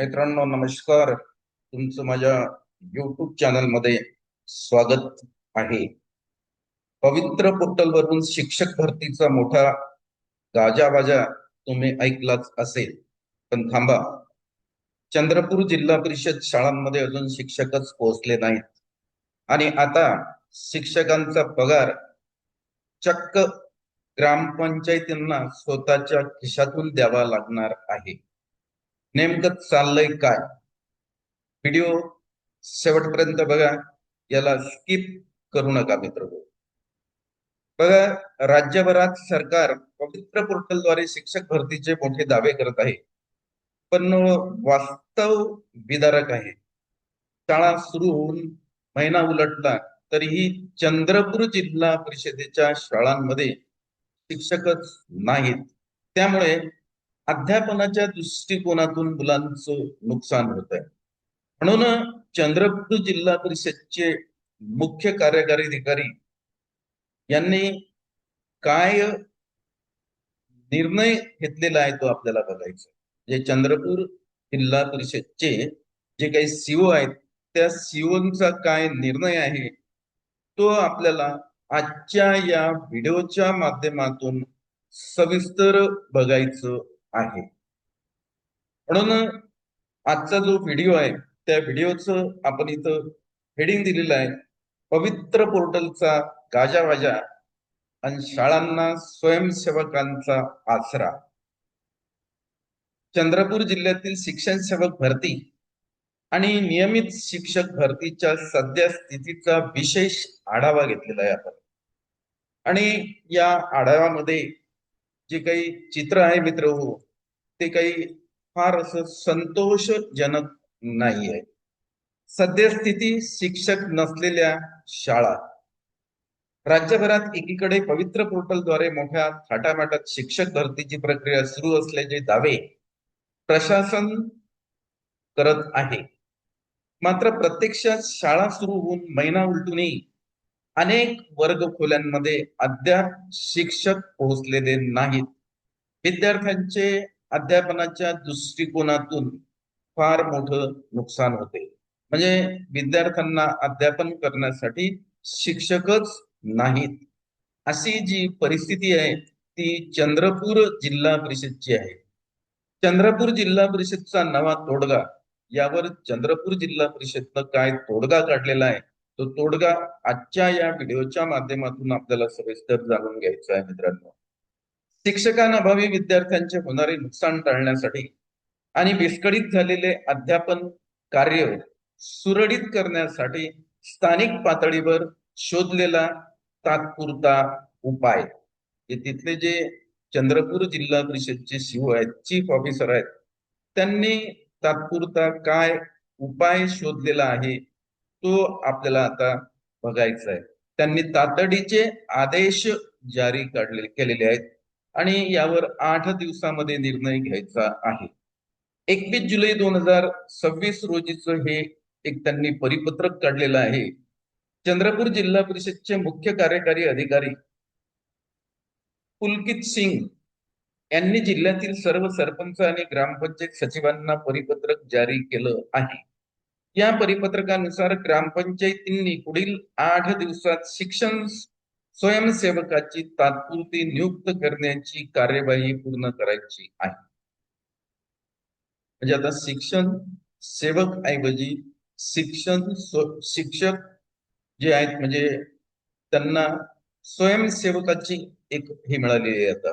मित्रांनो नमस्कार. तुमचं माझ्या युट्यूब चॅनल मध्ये स्वागत आहे. पवित्र पोर्टल वरून शिक्षक भरतीचा मोठा गाजावाजा तुम्ही ऐकलाच असेल. पण थांबा, चंद्रपूर जिल्हा परिषद शाळांमध्ये अजून शिक्षकच पोहोचले नाहीत आणि आता शिक्षकांचा पगार चक्क ग्रामपंचायतींना स्वतःच्या खिशातून द्यावा लागणार आहे. नेमकं चाललंय काय? व्हिडिओ शेवटपर्यंत बघा, याला स्किप करू नका मित्र. बघा, राज्यभरात सरकार पवित्र पोर्टलद्वारे शिक्षक भरतीचे मोठे दावे करत आहे, पण वास्तव विदारक आहे. शाळा सुरू होऊन महिना उलटला तरीही चंद्रपूर जिल्हा परिषदेच्या शाळांमध्ये शिक्षकच नाहीत. त्यामुळे अध्यापनाच्या दृष्टिकोनातून मुलांचं नुकसान होत आहे. म्हणून चंद्रपूर जिल्हा परिषदचे मुख्य कार्यकारी अधिकारी यांनी काय निर्णय घेतलेला आहे तो आपल्याला बघायचा. जे चंद्रपूर जिल्हा परिषदचे जे काही सीओ आहेत, त्या सीओचा काय निर्णय आहे तो आपल्याला आजच्या या व्हिडिओच्या माध्यमातून सविस्तर बघायचं आहे. म्हणून आजचा जो व्हिडिओ आहे त्या व्हिडिओचं आपण इथं हेडिंग दिलेलं आहे, पवित्र पोर्टलचा गाजावाजा आणि शाळांना स्वयंसेवकांचा आसरा. चंद्रपूर जिल्ह्यातील शिक्षण सेवक भरती आणि नियमित शिक्षक भरतीच्या सध्या स्थितीचा विशेष आढावा घेतलेला आहे आपण. आणि या आढाव्यामध्ये जे काही चित्र आहे मित्र हो, ते काही फार असं संतोषजनक नाही आहे. सद्यस्थिती शिक्षक नसलेल्या शाळा. राज्यभरात एकीकडे पवित्र पोर्टलद्वारे मोठ्या थाटामाटात शिक्षक भरतीची प्रक्रिया सुरू असल्याचे दावे प्रशासन करत आहे. मात्र प्रत्यक्षात शाळा सुरू होऊन महिना उलटूनही अनेक वर्ग खोल्यांमध्ये अद्याप शिक्षक पोहोचलेले नाहीत. विद्यार्थ्यांचे अध्यापनाच्या दृष्टिकोनातून फार मोठं नुकसान होते. म्हणजे विद्यार्थ्यांना अध्यापन करण्यासाठी शिक्षकच नाहीत, अशी जी परिस्थिती आहे ती चंद्रपूर जिल्हा परिषदची आहे. चंद्रपूर जिल्हा परिषदचा नवा तोडगा, यावर चंद्रपूर जिल्हा परिषदनं काय तोडगा काढलेला आहे तो तोडगा आजच्या या व्हिडिओच्या माध्यमातून आपल्याला सविस्तर जाणून घ्यायचा आहे मित्रांनो. शिक्षकांअभावी विद्यार्थ्यांचे होणारे नुकसान टाळण्यासाठी आणि विस्कळीत झालेले अध्यापन कार्य सुरळीत करण्यासाठी स्थानिक पातळीवर शोधलेला तात्पुरता उपाय. हे तिथले जे चंद्रपूर जिल्हा परिषदचे सीओ आहेत, चीफ ऑफिसर आहेत, त्यांनी तात्पुरता काय उपाय शोधलेला आहे तो आपल्याला आता बघायचा आहे. त्यांनी तातडीचे आदेश जारी केलेले आहेत आणि यावर 8 दिवसामध्ये निर्णय घ्यायचा आहे. 21 जुलै 2026 रोजीचं हे एक त्यांनी परिपत्रक काढलेलं आहे. चंद्रपूर जिल्हा परिषदचे मुख्य कार्यकारी अधिकारी पुलकित सिंग यांनी जिल्ह्यातील सर्व सरपंच आणि ग्रामपंचायत सचिवांना परिपत्रक जारी केलं आहे. या परिपत्रकानुसार ग्रामपंचायतींनी पुढील 8 दिवसात शिक्षण स्वयंसेवकाची तात्पुरती नियुक्त करण्याची कार्यवाही पूर्ण करायची आहे. म्हणजे आता शिक्षण सेवक ऐवजी शिक्षक जे आहेत, म्हणजे त्यांना स्वयंसेवकाची एक हे मिळालेली आहे. आता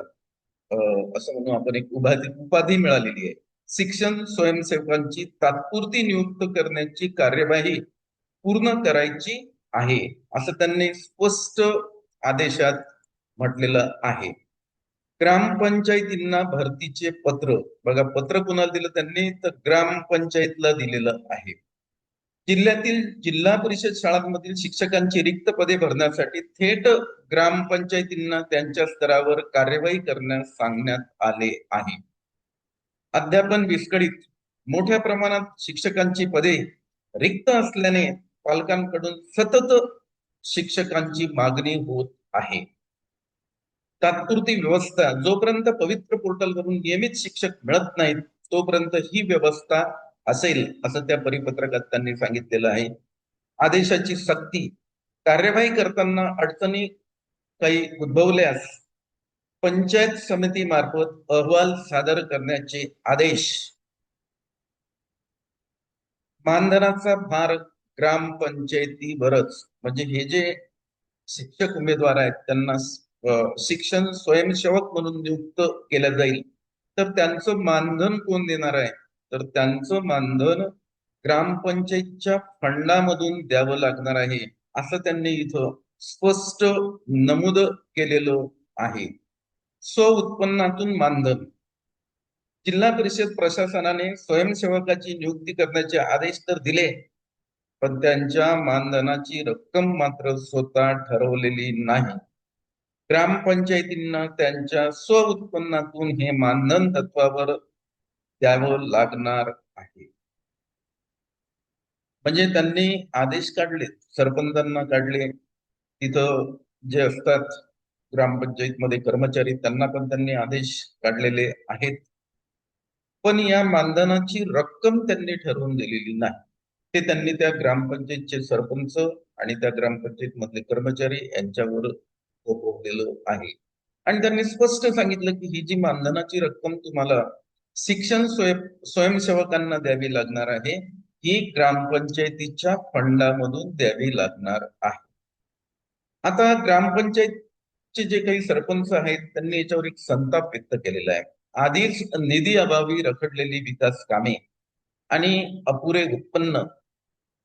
असं म्हणून आपण एक उपाधी मिळालेली आहे. शिक्षण स्वयंसेवकांची तात्पुरती नियुक्त करण्याची कार्यवाही पूर्ण करायची आहे, असं त्यांनी स्पष्ट आदेशात म्हटलेलं आहे. ग्रामपंचायतींना भरतीचे पत्र, बघा पत्र कुणाला दिलं त्यांनी, तर ग्रामपंचायतला दिलेलं आहे. जिल्ह्यातील जिल्हा परिषद शाळांमधील शिक्षकांची रिक्त पदे भरण्यासाठी थेट ग्रामपंचायतींना त्यांच्या स्तरावर कार्यवाही करण्यास सांगण्यात आले आहे. अध्यापन विस्कळीत. मोठ्या प्रमाणात शिक्षकांची पदे रिक्त असल्याने पालकांकडून सतत शिक्षकांची मागणी होत आहे. तात्पुरती व्यवस्था. जोपर्यंत पवित्र पोर्टलवरून नियमित शिक्षक मिळत नाहीत तोपर्यंत ही व्यवस्था असेल असं त्या परिपत्रकात त्यांनी सांगितलेलं आहे. आदेशाची सक्ती, कार्यवाही करताना अडचणी काही उद्भवल्यास पंचायत समिती मार्फत अहवाल सादर करण्याचे आदेश. मानधनाचा भार ग्रामपंचायतीवरच, म्हणजे हे जे शिक्षक उमेदवार आहेत त्यांना शिक्षण स्वयंसेवक म्हणून नियुक्त केलं जाईल, तर त्यांचं मानधन कोण देणार आहे? तर त्यांचं मानधन ग्रामपंचायतच्या फंडामधून द्यावं लागणार आहे, असं त्यांनी इथं स्पष्ट नमूद केलेलं आहे. स्व उत्पन्नातून मानधन. जिल्हा परिषद प्रशासनाने स्वयंसेवकाची नियुक्ती करण्याचे आदेश तर दिले, पण त्यांच्या मानधनाची रक्कम मात्र स्वतः ठरवलेली नाही. ग्रामपंचायतींना त्यांच्या स्व उत्पन्नातून हे मानधन तत्वावर द्यावं लागणार आहे. म्हणजे त्यांनी आदेश काढले, सरपंचांना काढले, तिथं जे असतात ग्रामपंचायतीमध्ये कर्मचारी त्यांना पण त्यांनी आदेश काढलेले आहेत. पण या मानधनाची रक्कम त्यांनी ठरवून दिलेली नाही. ते त्यांनी त्या ग्रामपंचायतचे सरपंच आणि त्या ग्रामपंचायत मधले कर्मचारी यांच्यावर थोपवलेलं आहे. आणि त्यांनी स्पष्ट सांगितलं की ही जी मानधनाची रक्कम तुम्हाला शिक्षण स्वयंसेवकांना द्यावी लागणार आहे, ही ग्रामपंचायतीच्या फंडामधून द्यावी लागणार आहे. आता ग्रामपंचायतचे जे काही सरपंच आहेत त्यांनी याच्यावर एक संताप व्यक्त केलेला आहे. आधीच निधी अभावी रखडलेली विकास कामे आणि अपुरे उत्पन्न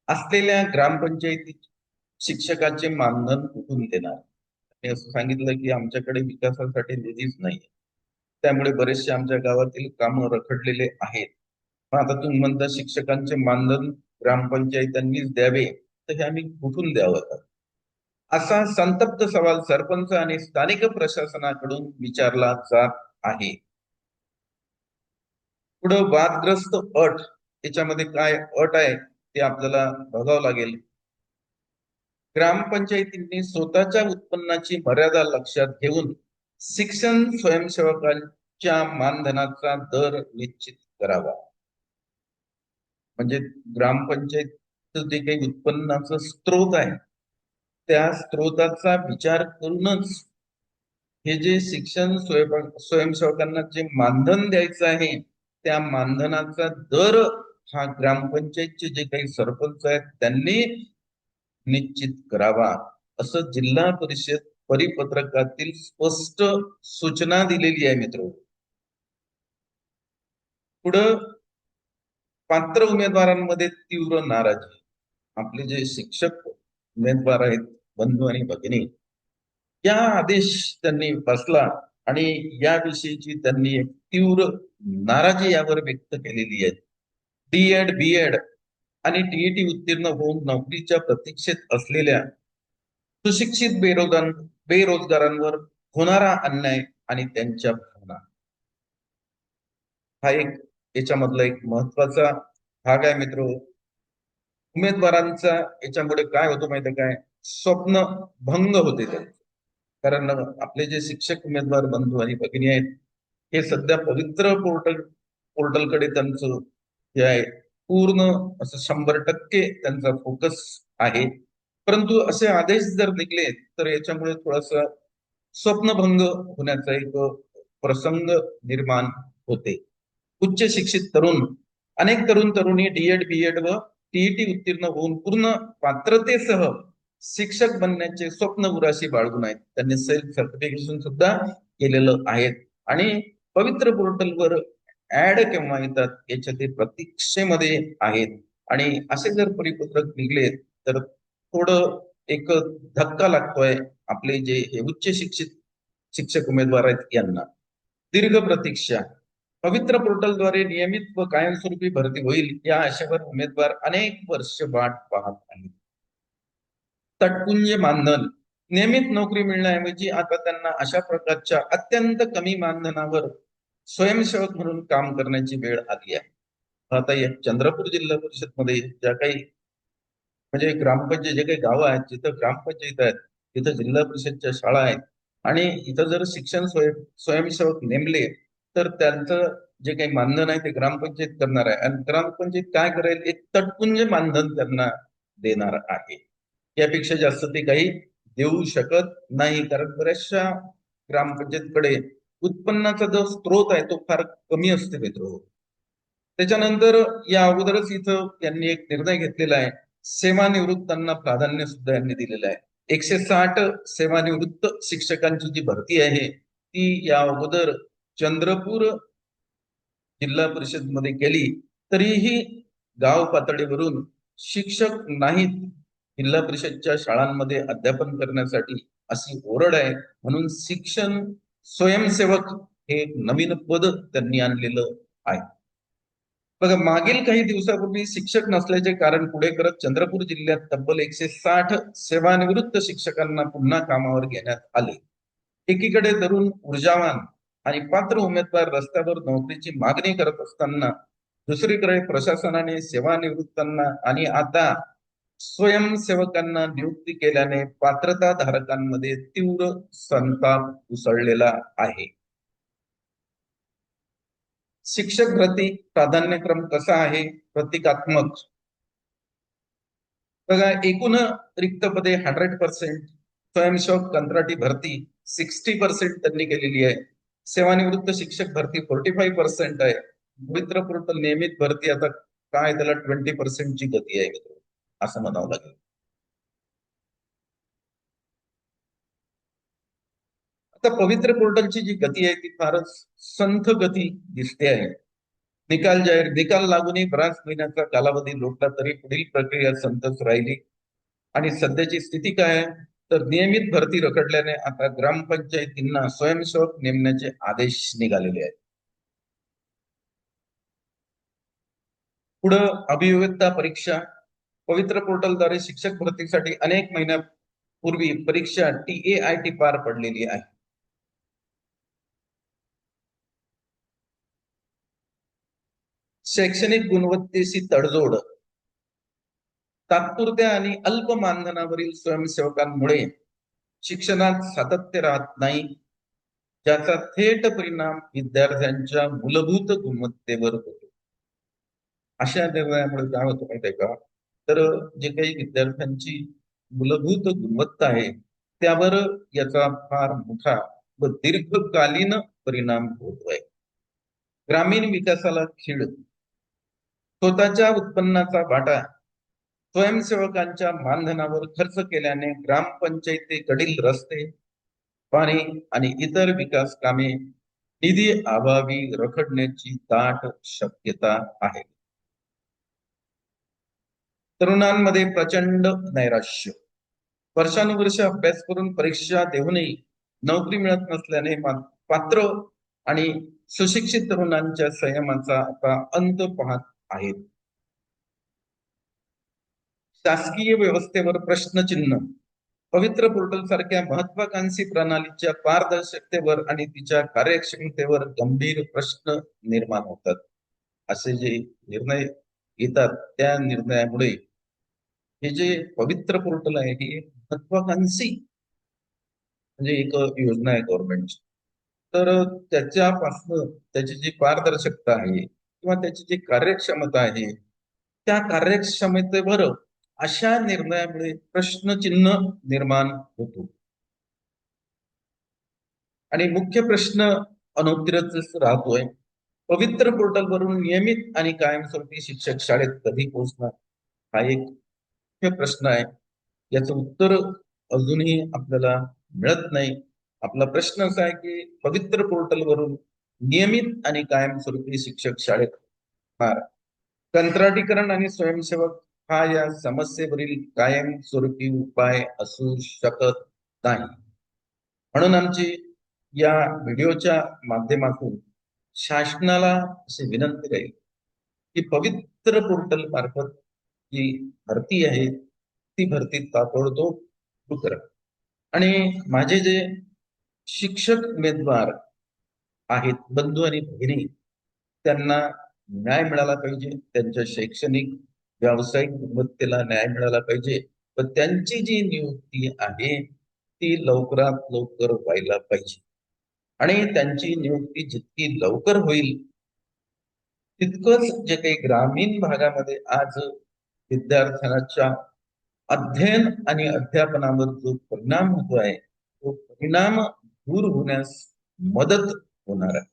असलेल्या ग्रामपंचायती शिक्षकाचे मानधन कुठून देणार? मी असं सांगितलं की आमच्याकडे विकासासाठी निधीच नाही, त्यामुळे बरेचसे आमच्या गावातील कामं रखडलेले आहेत. आता तुम्ही म्हणता शिक्षकांचे मानधन ग्रामपंचायतांनीच द्यावे, तर हे आम्ही कुठून द्यावं? असा संतप्त सवाल सरपंच आणि स्थानिक प्रशासनाकडून विचारला जात आहे. पुढं वादग्रस्त अट, याच्यामध्ये काय अट आहे ते आपल्याला बघावं लागेल. ग्रामपंचायतींनी स्वतःच्या उत्पन्नाची मर्यादा लक्षात घेऊन शिक्षण स्वयंसेवकांच्या मानधनाचा दर निश्चित करावा. म्हणजे ग्रामपंचायत जे काही उत्पन्नाचा स्त्रोत आहे त्या स्त्रोताचा विचार करूनच हे जे शिक्षण स्वयंसेवकांना जे मानधन द्यायचं आहे त्या मानधनाचा दर हा ग्रामपंचायतचे जे काही सरपंच आहेत त्यांनी निश्चित करावा, असं जिल्हा परिषद परिपत्रकातील स्पष्ट सूचना दिलेली आहे. मित्र, पुढं पात्र उमेदवारांमध्ये तीव्र नाराजी. आपले जे शिक्षक उमेदवार आहेत, बंधू आणि भगिनी, या आदेश त्यांनी बसला आणि याविषयीची त्यांनी एक तीव्र नाराजी यावर व्यक्त केलेली आहे. डीएड, बीएड आणि टीईटी उत्तीर्ण होऊन नोकरीच्या प्रतीक्षेत असलेल्या सुशिक्षित बेरोजगारांवर होणारा अन्याय आणि त्यांच्या भावना, हा एक याच्यामधला एक महत्वाचा भाग आहे. मित्र, उमेदवारांचा याच्यामुळे काय होतं माहिती आहे काय? स्वप्न भंग होते त्यांचे. कारण आपले जे शिक्षक उमेदवार बंधू आणि भगिनी आहेत हे सध्या पवित्र पोर्टलकडे त्यांचं जे आहे पूर्ण असं 100% त्यांचा फोकस आहे. परंतु असे आदेश जर निघले तर याच्यामुळे थोडासा स्वप्नभंग होण्याचा एक प्रसंग निर्माण होते. उच्च शिक्षित तरुण, अनेक तरुण तरुणी डीएड, बीएड व टीईटी उत्तीर्ण होऊन पूर्ण पात्रतेसह शिक्षक बनण्याचे स्वप्न उराशी बाळगून आहेत. त्यांनी सेल्फ सर्टिफिकेशन सुद्धा केलेलं आहे आणि पवित्र पोर्टलवर ऍड केव्हा येतात याच्या ते प्रतीक्षेमध्ये आहेत. आणि असे जर परिपत्रक निघले तर थोडं एक धक्का लागतोय आपले जे हे उच्च शिक्षित शिक्षक उमेदवार आहेत यांना. दीर्घ प्रतीक्षा. पवित्र पोर्टलद्वारे नियमित व कायमस्वरूपी भरती होईल या आशेवर उमेदवार अनेक वर्ष वाट पाहत आहेत. तटपुंज मानधन. नियमित नोकरी मिळण्याऐवजी आता त्यांना अशा प्रकारच्या अत्यंत कमी मानधनावर स्वयंसेवक म्हणून काम करण्याची वेळ आली आहे. आता या चंद्रपूर जिल्हा परिषद मध्ये ज्या काही म्हणजे ग्रामपंचायत जे काही गावं आहेत जिथं ग्रामपंचायत आहेत तिथं जिल्हा परिषदच्या शाळा आहेत आणि इथं जर शिक्षण स्वयंसेवक नेमले तर त्यांचं जे काही मानधन आहे ते ग्रामपंचायत करणार आहे आणि ग्रामपंचायत काय करेल, एक तटपुंज मानधन त्यांना देणार आहे. यापेक्षा जास्त ते काही देऊ शकत नाही, कारण बऱ्याचशा ग्रामपंचायतकडे उत्पन्नाचा जो स्रोत आहे तो फार कमी असते मित्र. त्याच्यानंतर या अगोदरच इथं त्यांनी एक निर्णय घेतलेला आहे, सेवानिवृत्तांना प्राधान्य सुद्धा यांनी दिलेलं आहे. 160 सेवानिवृत्त शिक्षकांची जी भरती आहे ती या अगोदर चंद्रपूर जिल्हा परिषद मध्ये केली, तरीही गाव पातळीवरून शिक्षक नाहीत जिल्हा परिषदच्या शाळांमध्ये अध्यापन करण्यासाठी अशी ओरड आहे. म्हणून शिक्षण स्वयंसेवक हे एक नवीन पद त्यांनी आणलेलं आहे. बघा, मागील काही दिवसापूर्वी शिक्षक नसल्याचे कारण पुढे करत चंद्रपूर जिल्ह्यात तब्बल 160 सेवानिवृत्त शिक्षकांना पुन्हा कामावर घेण्यात आले. एकीकडे तरुण, ऊर्जावान आणि पात्र उमेदवार रस्त्यावर नोकरीची मागणी करत असताना दुसरीकडे प्रशासनाने सेवानिवृत्तांना आणि आता स्वयंसेवकांना नियुक्ती केल्याने पात्रता धारकांमध्ये तीव्र संताप उसळलेला आहे. शिक्षक भरती प्राधान्यक्रम कसा आहे? प्रतिकात्मक. बघा, एकूण रिक्त पदे 100%, स्वयंसेवक कंत्राटी भरती 60% त्यांनी केलेली आहे. सेवानिवृत्त शिक्षक भरती 45% आहे. पवित्र पोर्टल नियमित भरती आता काय त्याला 20% ची गती आहे असं म्हणावं लागेल. आता पवित्र पोर्टलची जी गती आहे ती फारच संथ गती दिसते आहे. निकाल लागूनही बराच महिन्याचा कालावधी लोटला तरी पुढील प्रक्रिया संतच राहिली. आणि सध्याची स्थिती काय आहे, तर नियमित भरती रखडल्याने आता ग्रामपंचायतींना स्वयंसेवक नेमण्याचे आदेश निघालेले आहेत. पुढं अभियोग्यता परीक्षा. पवित्र पोर्टलद्वारे शिक्षक भरतीसाठी अनेक महिन्यापूर्वी परीक्षा TAIT पार पडलेली आहे. शैक्षणिक गुणवत्तेशी तडजोड. तात्पुरत्या आणि अल्प मानधनावरील स्वयंसेवकांमुळे शिक्षणात सातत्य राहत नाही, ज्याचा थेट परिणाम विद्यार्थ्यांच्या मूलभूत गुणवत्तेवर होतो. अशा निर्णयामुळे काय होतं माहिती आहे का, तर जे काही विद्यार्थ्यांची मूलभूत गुणवत्ता आहे त्यावर याचा फार मोठा व दीर्घकालीन परिणाम होतोय. ग्रामीण विकासाला खीळ. स्वतःच्या उत्पन्नाचा वाटा स्वयंसेवकांच्या मानधनावर खर्च केल्याने ग्रामपंचायतीकडील रस्ते, पाणी आणि इतर विकास कामे निधी अभावी रखडण्याची दाट शक्यता आहे. तरुणांमध्ये प्रचंड नैराश्य. वर्षानुवर्ष अभ्यास करून परीक्षा देऊनही नोकरी मिळत नसल्याने पात्र आणि सुशिक्षित तरुणांच्या संयमाचा आता अंत पाहत आहेत. शासकीय व्यवस्थेवर प्रश्नचिन्ह. पवित्र पोर्टल सारख्या महत्वाकांक्षी प्रणालीच्या पारदर्शकतेवर आणि तिच्या कार्यक्षमतेवर गंभीर प्रश्न निर्माण होतात. असे जे निर्णय घेतात त्या निर्णयामुळे हे जे पवित्र पोर्टल आहे ही महत्वाकांक्षी म्हणजे एक योजना आहे गव्हर्नमेंटची. तर त्याच्यापासून त्याची जी पारदर्शकता आहे किंवा त्याची जी कार्यक्षमता आहे त्या कार्यक्षमतेवर अशा निर्णयामुळे प्रश्नचिन्ह निर्माण होतो आणि मुख्य प्रश्न अनुत्तरितच राहतोय. पवित्र पोर्टलवरून नियमित आणि कायमस्वरूपी शिक्षक शाळेत कधी पोहोचणार, हा एक मुख्य प्रश्न आहे. याचं उत्तर अजूनही आपल्याला मिळत नाही. आपला प्रश्न असा आहे की पवित्र पोर्टलवरून नियमित आणि कायमस्वरूपी शिक्षक शाळेत होणार. कंत्राटीकरण आणि स्वयंसेवक हा या समस्येवरील कायमस्वरूपी उपाय असू शकत नाही. म्हणून आमची या व्हिडिओच्या माध्यमातून शासनाला अशी विनंती राहील की पवित्र पोर्टल मार्फत जी भरती आहे ती भरती ताबडतोब सुरू करा. आणि माझे जे शिक्षक उमेदवार आहेत, बंधू आणि भगिनी, त्यांना न्याय मिळाला पाहिजे. त्यांच्या शैक्षणिक व्यावसायिक गुणवत्तेला न्याय मिळाला पाहिजे व त्यांची जी नियुक्ती आहे ती लवकरात लवकर व्हायला पाहिजे. आणि त्यांची नियुक्ती जितकी लवकर होईल तितकंच जे काही ग्रामीण भागामध्ये आज विद्यार्थ्यांच्या अध्ययन आणि अध्यापनावर जो परिणाम होतो आहे तो परिणाम दूर होण्यास मदत होणार आहे.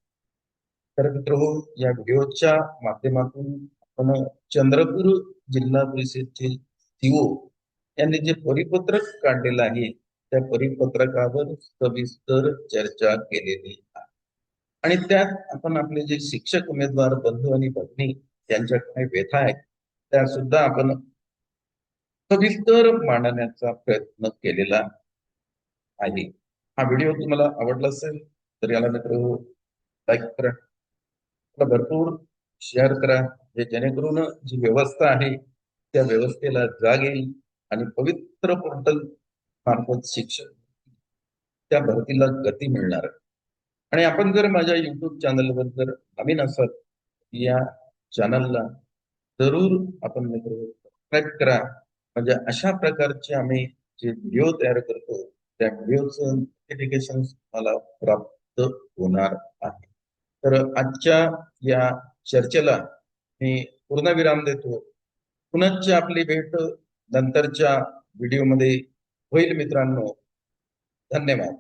तर मित्रहो, या व्हिडिओच्या माध्यमातून आपण चंद्रपूर जिल्हा परिषदचे सीओ यांनी जे परिपत्रक काढलेलं आहे त्या परिपत्रकावर सविस्तर चर्चा केलेली आहे. आणि त्यात आपण आपले जे शिक्षक उमेदवार बंधू आणि भगिनी यांच्या काही व्यथा आहेत त्या सुद्धा आपण सविस्तर मांडण्याचा प्रयत्न केलेला आहे. हा व्हिडिओ तुम्हाला आवडला असेल तर याला मित्र लाईक करा, भरपूर शेअर करा, जेणेकरून जी व्यवस्था आहे त्या व्यवस्थेला जाग येईल आणि पवित्र पोर्टल मार्फत शिक्षण त्या भरतीला गती मिळणार. आणि आपण जर माझ्या युट्यूब चॅनलवर जर नवीन असाल या चॅनलला जरूर आपण मित्र सबस्क्राईब करा, म्हणजे अशा प्रकारचे आम्ही जे व्हिडिओ तयार करतो त्या व्हिडिओचं नोटिफिकेशन मला प्राप्त होणार आहे. तर आजच्या या चर्चेला मी पूर्णविराम देतो. पुनश्च आपली भेट नंतरच्या व्हिडिओमध्ये होईल मित्रांनो. धन्यवाद.